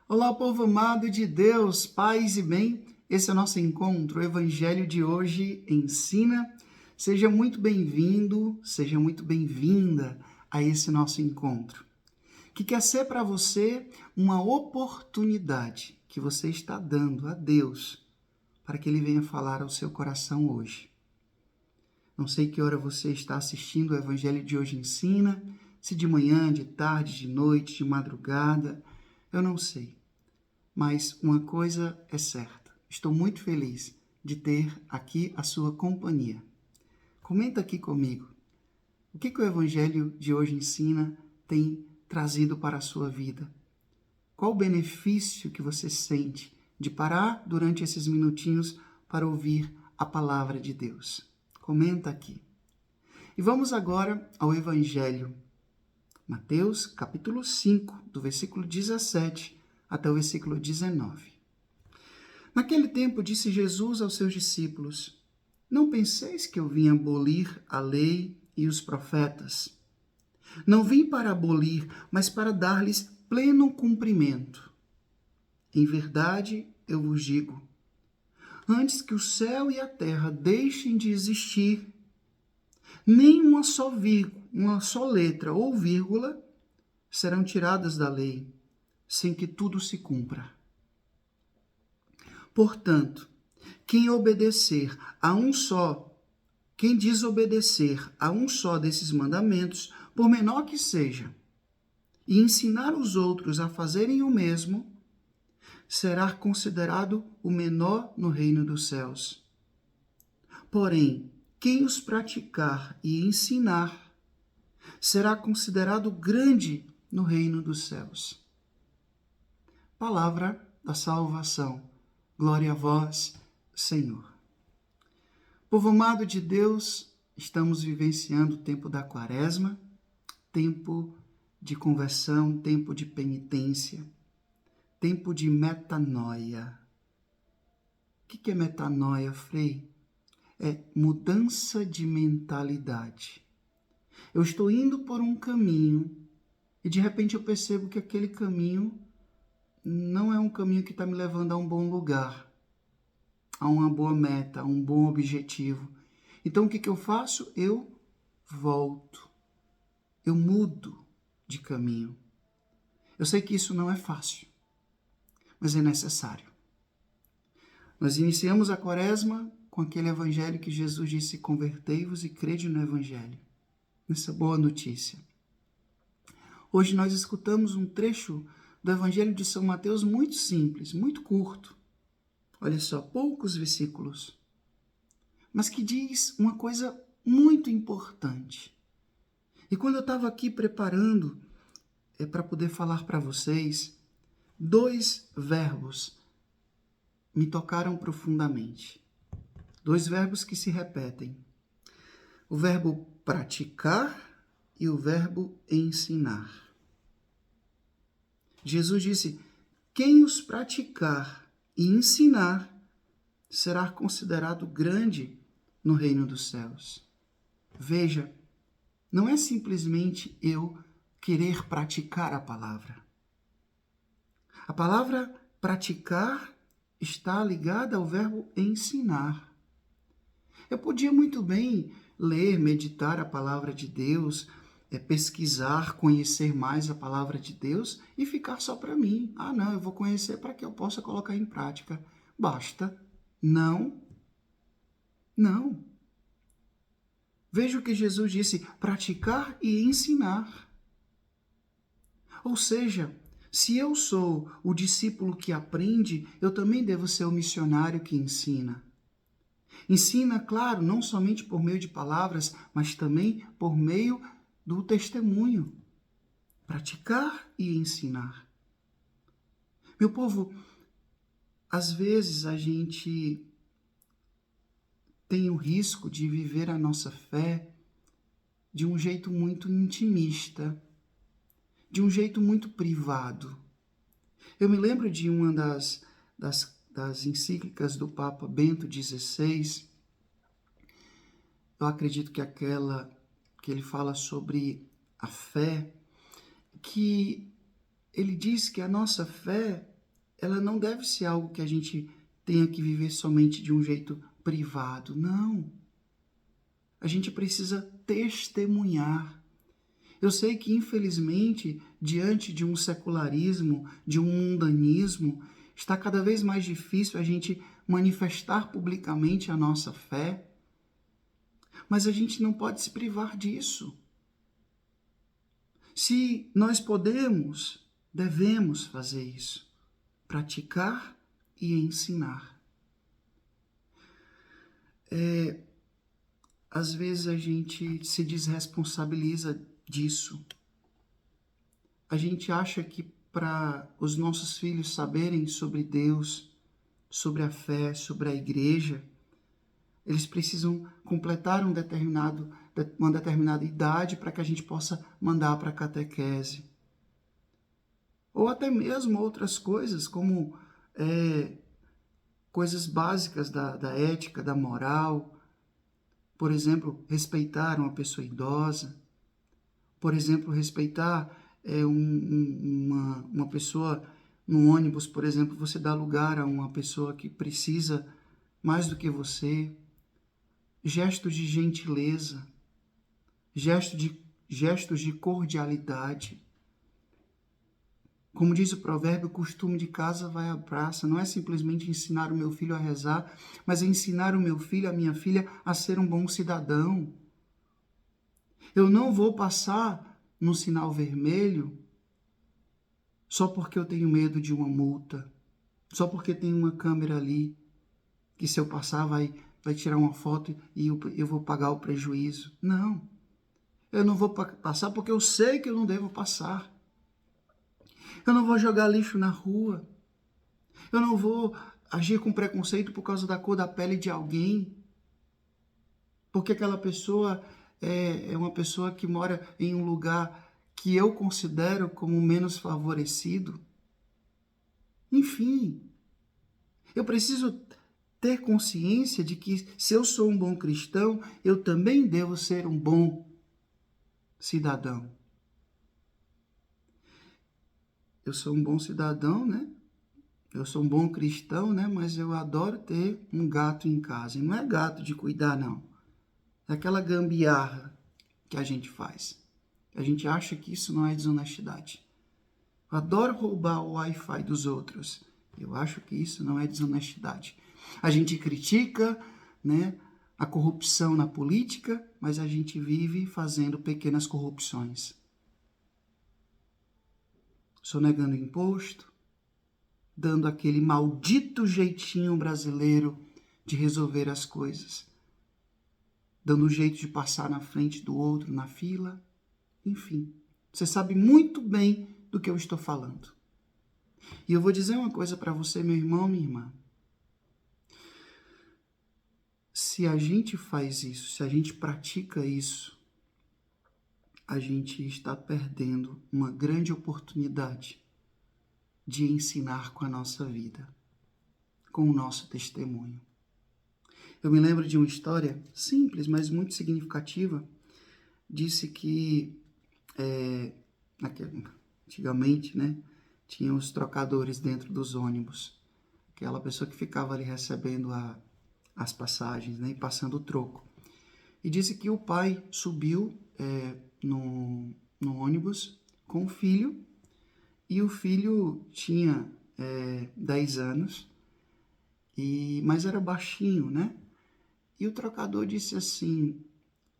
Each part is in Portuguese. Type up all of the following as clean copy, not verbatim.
Olá, povo amado de Deus, paz e bem. Esse é o nosso encontro. O Evangelho de hoje ensina. Seja muito bem-vindo, seja muito bem-vinda a esse nosso encontro, que quer ser para você uma oportunidade que você está dando a Deus para que Ele venha falar ao seu coração hoje. Não sei que hora você está assistindo o Evangelho de hoje ensina, se de manhã, de tarde, de noite, de madrugada, eu não sei. Mas uma coisa é certa, estou muito feliz de ter aqui a sua companhia. Comenta aqui comigo, o que o Evangelho de hoje ensina tem trazido para a sua vida? Qual o benefício que você sente de parar durante esses minutinhos para ouvir a palavra de Deus? Comenta aqui. E vamos agora ao Evangelho. Mateus, capítulo 5, do versículo 17 até o versículo 19. Naquele tempo disse Jesus aos seus discípulos: Não penseis que eu vim abolir a lei e os profetas. Não vim para abolir, mas para dar-lhes pleno cumprimento. Em verdade, eu vos digo, antes que o céu e a terra deixem de existir, nem uma só letra ou vírgula serão tiradas da lei, sem que tudo se cumpra. Portanto, quem desobedecer a um só desses mandamentos, por menor que seja, e ensinar os outros a fazerem o mesmo, será considerado o menor no reino dos céus. Porém, quem os praticar e ensinar, será considerado grande no reino dos céus. Palavra da salvação. Glória a vós, Senhor. Povo amado de Deus, estamos vivenciando o tempo da Quaresma, tempo de conversão, tempo de penitência, tempo de metanoia. O que é metanoia, Frei? É mudança de mentalidade. Eu estou indo por um caminho e de repente eu percebo que aquele caminho não é um caminho que está me levando a um bom lugar, a uma boa meta, a um bom objetivo. Então o que eu faço? Eu volto. Eu mudo de caminho. Eu sei que isso não é fácil, mas é necessário. Nós iniciamos a Quaresma com aquele evangelho que Jesus disse: convertei-vos e crede no evangelho. Nessa boa notícia. Hoje nós escutamos um trecho do Evangelho de São Mateus muito simples, muito curto. Olha só, poucos versículos, mas que diz uma coisa muito importante. E quando eu estava aqui preparando para poder falar para vocês, dois verbos me tocaram profundamente. Dois verbos que se repetem. O verbo praticar e o verbo ensinar. Jesus disse: quem os praticar e ensinar será considerado grande no reino dos céus. Veja, não é simplesmente eu querer praticar a palavra. A palavra praticar está ligada ao verbo ensinar. Eu podia muito bem ler, meditar a palavra de Deus, pesquisar, conhecer mais a palavra de Deus e ficar só para mim. Ah, não, eu vou conhecer para que eu possa colocar em prática. Basta. Não. Não. Veja o que Jesus disse: praticar e ensinar. Ou seja, se eu sou o discípulo que aprende, eu também devo ser o missionário que ensina. Ensina, claro, não somente por meio de palavras, mas também por meio do testemunho. Praticar e ensinar. Meu povo, às vezes a gente tem o risco de viver a nossa fé de um jeito muito intimista, de um jeito muito privado. Eu me lembro de uma das encíclicas do Papa Bento XVI, eu acredito que aquela que ele fala sobre a fé, que ele diz que a nossa fé ela não deve ser algo que a gente tenha que viver somente de um jeito privado. Não. A gente precisa testemunhar. Eu sei que, infelizmente, diante de um secularismo, de um mundanismo, está cada vez mais difícil a gente manifestar publicamente a nossa fé, mas a gente não pode se privar disso. Se nós podemos, devemos fazer isso, praticar e ensinar. Às vezes a gente se desresponsabiliza disso. A gente acha que para os nossos filhos saberem sobre Deus, sobre a fé, sobre a igreja, eles precisam completar uma determinada idade para que a gente possa mandar para a catequese. Ou até mesmo outras coisas, como coisas básicas da ética, da moral. Por exemplo, respeitar uma pessoa idosa. Por exemplo, respeitar uma pessoa no ônibus, por exemplo, você dá lugar a uma pessoa que precisa mais do que você. Gestos de gentileza, gestos de cordialidade. Como diz o provérbio, o costume de casa vai à praça. Não é simplesmente ensinar o meu filho a rezar, mas é ensinar o meu filho, a minha filha, a ser um bom cidadão. Eu não vou passar no sinal vermelho só porque eu tenho medo de uma multa, só porque tem uma câmera ali, que se eu passar vai tirar uma foto e eu vou pagar o prejuízo. Não, eu não vou passar porque eu sei que eu não devo passar. Eu não vou jogar lixo na rua. Eu não vou agir com preconceito por causa da cor da pele de alguém, porque aquela pessoa é uma pessoa que mora em um lugar que eu considero como menos favorecido. Enfim, eu preciso ter consciência de que se eu sou um bom cristão, eu também devo ser um bom cidadão. Eu sou um bom cidadão, né? Eu sou um bom cristão, né? Mas eu adoro ter um gato em casa. E não é gato de cuidar, não. É aquela gambiarra que a gente faz. A gente acha que isso não é desonestidade. Eu adoro roubar o Wi-Fi dos outros. Eu acho que isso não é desonestidade. A gente critica, né, a corrupção na política, mas a gente vive fazendo pequenas corrupções. Sonegando imposto, dando aquele maldito jeitinho brasileiro de resolver as coisas, dando um jeito de passar na frente do outro na fila, enfim. Você sabe muito bem do que eu estou falando. E eu vou dizer uma coisa para você, meu irmão, minha irmã. Se a gente faz isso, se a gente pratica isso, a gente está perdendo uma grande oportunidade de ensinar com a nossa vida, com o nosso testemunho. Eu me lembro de uma história simples, mas muito significativa. Disse que antigamente, né, tinha os trocadores dentro dos ônibus, aquela pessoa que ficava ali recebendo as passagens, né, e passando o troco. E disse que o pai subiu no ônibus com o filho, e o filho tinha 10 anos, mas era baixinho, né? E o trocador disse assim: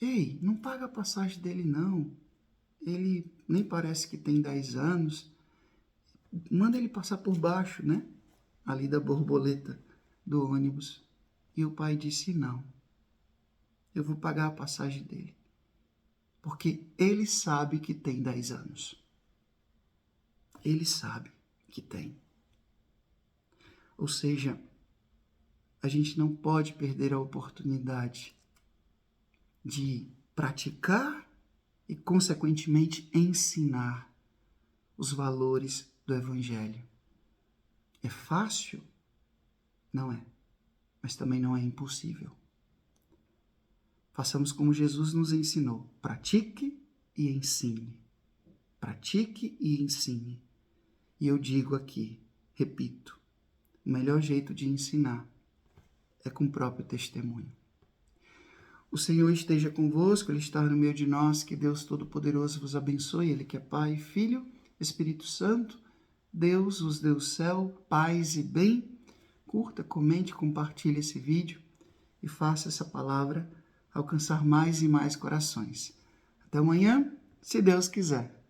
ei, não paga a passagem dele não, ele nem parece que tem 10 anos, manda ele passar por baixo, né? Ali da borboleta do ônibus. E o pai disse: não, eu vou pagar a passagem dele, porque ele sabe que tem 10 anos. Ele sabe que tem. Ou seja, a gente não pode perder a oportunidade de praticar e, consequentemente, ensinar os valores do Evangelho. É fácil? Não é. Mas também não é impossível. Façamos como Jesus nos ensinou. Pratique e ensine. Pratique e ensine. E eu digo aqui, Repito, o melhor jeito de ensinar é com o próprio testemunho. O Senhor esteja convosco, Ele está no meio de nós, que Deus Todo-Poderoso vos abençoe, Ele que é Pai, Filho, Espírito Santo, Deus vos dê o céu, paz e bem. Curta, comente, compartilhe esse vídeo e faça essa palavra alcançar mais e mais corações. Até amanhã, se Deus quiser.